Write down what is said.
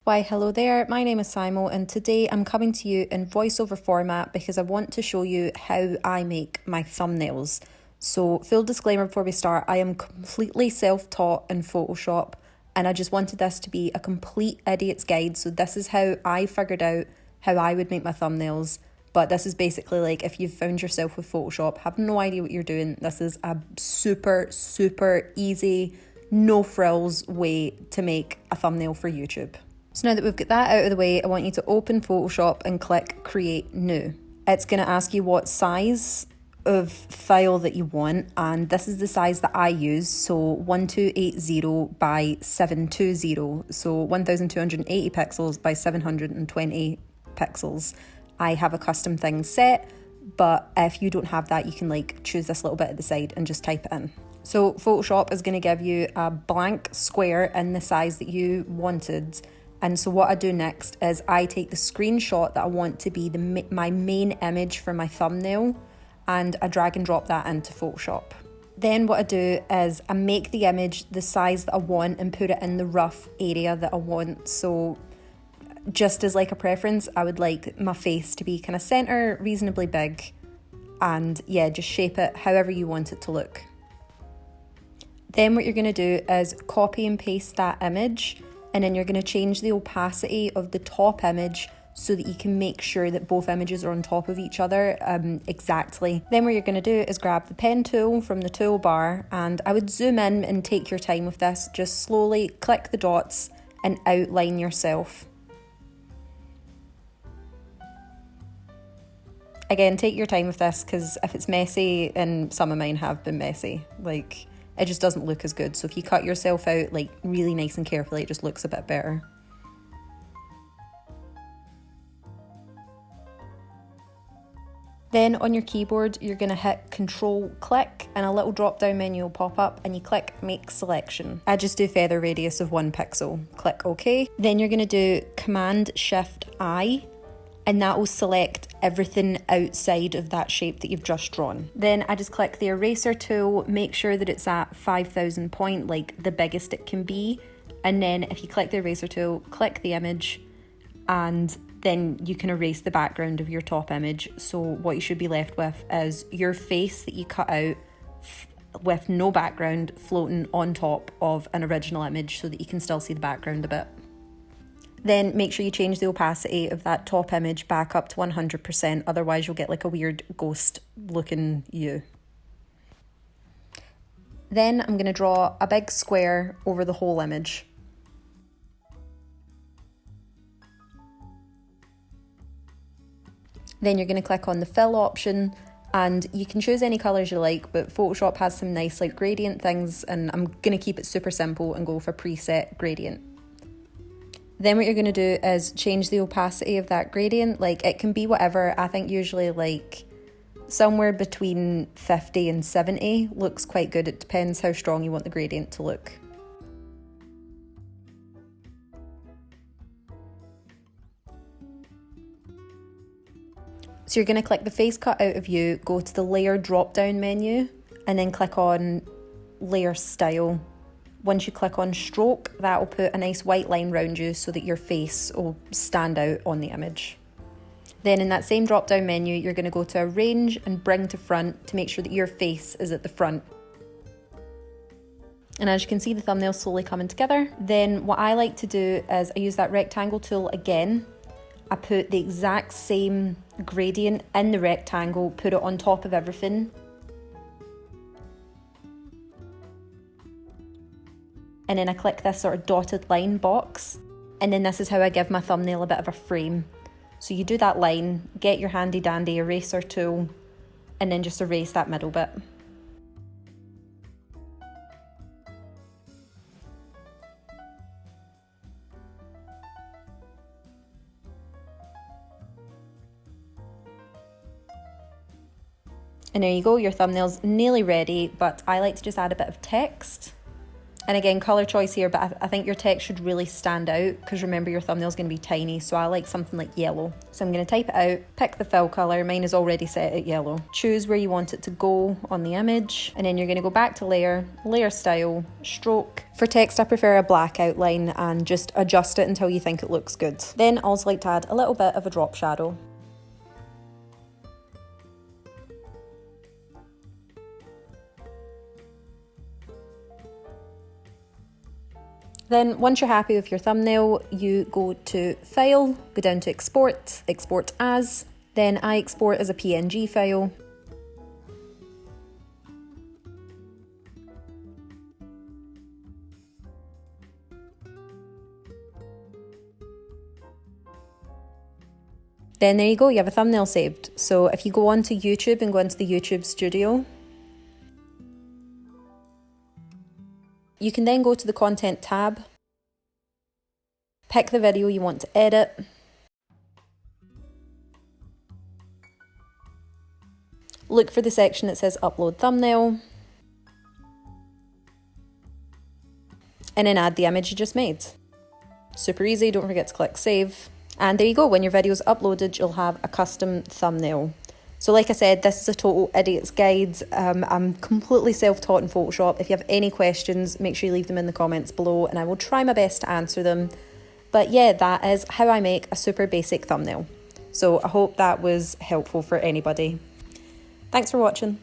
Why, hello there, my name is Simo, and today I'm coming to you in voiceover format because I want to show you how I make my thumbnails. So, full disclaimer before we start, I am completely self-taught in Photoshop, and I just wanted this to be a complete idiot's guide. So this is how I figured out how I would make my thumbnails. But this is basically like if you've found yourself with Photoshop, have no idea what you're doing, this is a super easy, no frills way to make a thumbnail for YouTube. So now that we've got that out of the way, I want you to open Photoshop and click Create New. It's going to ask you what size of file that you want, and this is the size that I use, so 1280 by 720, so 1280 pixels by 720 pixels. I have a custom thing set, but if you don't have that, you can choose this little bit at the side and just type it in. So Photoshop is going to give you a blank square in the size that you wanted. And so what I do next is I take the screenshot that I want to be my main image for my thumbnail, and I drag and drop that into Photoshop. Then what I do is I make the image the size that I want and put it in the rough area that I want. So just as like a preference, I would like my face to be kind of center, reasonably big, and yeah, just shape it however you want it to look. Then what you're going to do is copy and paste that image, and then you're going to change the opacity of the top image so that you can make sure that both images are on top of each other exactly. Then what you're going to do is grab the pen tool from the toolbar, and I would zoom in and take your time with this. Just slowly click the dots and outline yourself. Again, take your time with this, because if it's messy, and some of mine have been messy, it just doesn't look as good. So if you cut yourself out really nice and carefully, it just looks a bit better. Then on your keyboard, you're going to hit Control click, and a little drop down menu will pop up, and you click Make Selection. I just do feather radius of 1 pixel. Click OK. Then you're going to do Command Shift I, and that will select everything outside of that shape that you've just drawn. Then I just click the eraser tool, make sure that it's at 5000 point, the biggest it can be. And then if you click the eraser tool, click the image, and then you can erase the background of your top image. So what you should be left with is your face that you cut out with no background floating on top of an original image so that you can still see the background a bit. Then make sure you change the opacity of that top image back up to 100%, otherwise you'll get a weird ghost looking you. Then I'm going to draw a big square over the whole image. Then you're going to click on the fill option, and you can choose any colours you like, but Photoshop has some nice gradient things, and I'm going to keep it super simple and go for preset gradient. Then what you're going to do is change the opacity of that gradient. It can be whatever. I think usually somewhere between 50 and 70 looks quite good. It depends how strong you want the gradient to look. So you're going to click the face cut out of view, go to the layer drop down menu, and then click on layer style. Once you click on stroke, that will put a nice white line around you so that your face will stand out on the image. Then in that same drop down menu, you're going to go to arrange and bring to front to make sure that your face is at the front. And as you can see, the thumbnail's slowly coming together. Then what I like to do is I use that rectangle tool again. I put the exact same gradient in the rectangle, put it on top of everything. And then I click this sort of dotted line box, and then this is how I give my thumbnail a bit of a frame. So you do that line, get your handy dandy eraser tool, and then just erase that middle bit. And there you go, your thumbnail's nearly ready, but I like to just add a bit of text. And again, colour choice here, but I think your text should really stand out because remember your thumbnail is going to be tiny, so I like something like yellow. So I'm going to type it out, pick the fill colour, mine is already set at yellow. Choose where you want it to go on the image, and then you're going to go back to layer, layer style, stroke. For text, I prefer a black outline and just adjust it until you think it looks good. Then I also like to add a little bit of a drop shadow. Then once you're happy with your thumbnail, you go to File, go down to Export, Export As, then I export as a PNG file. Then there you go, you have a thumbnail saved. So if you go onto YouTube and go into the YouTube Studio, you can then go to the Content tab, pick the video you want to edit, look for the section that says Upload Thumbnail, and then add the image you just made. Super easy, don't forget to click Save. And there you go, when your video is uploaded, you'll have a custom thumbnail. So like I said, this is a total idiot's guide. I'm completely self-taught in Photoshop. If you have any questions, make sure you leave them in the comments below and I will try my best to answer them. But yeah, that is how I make a super basic thumbnail. So I hope that was helpful for anybody. Thanks for watching.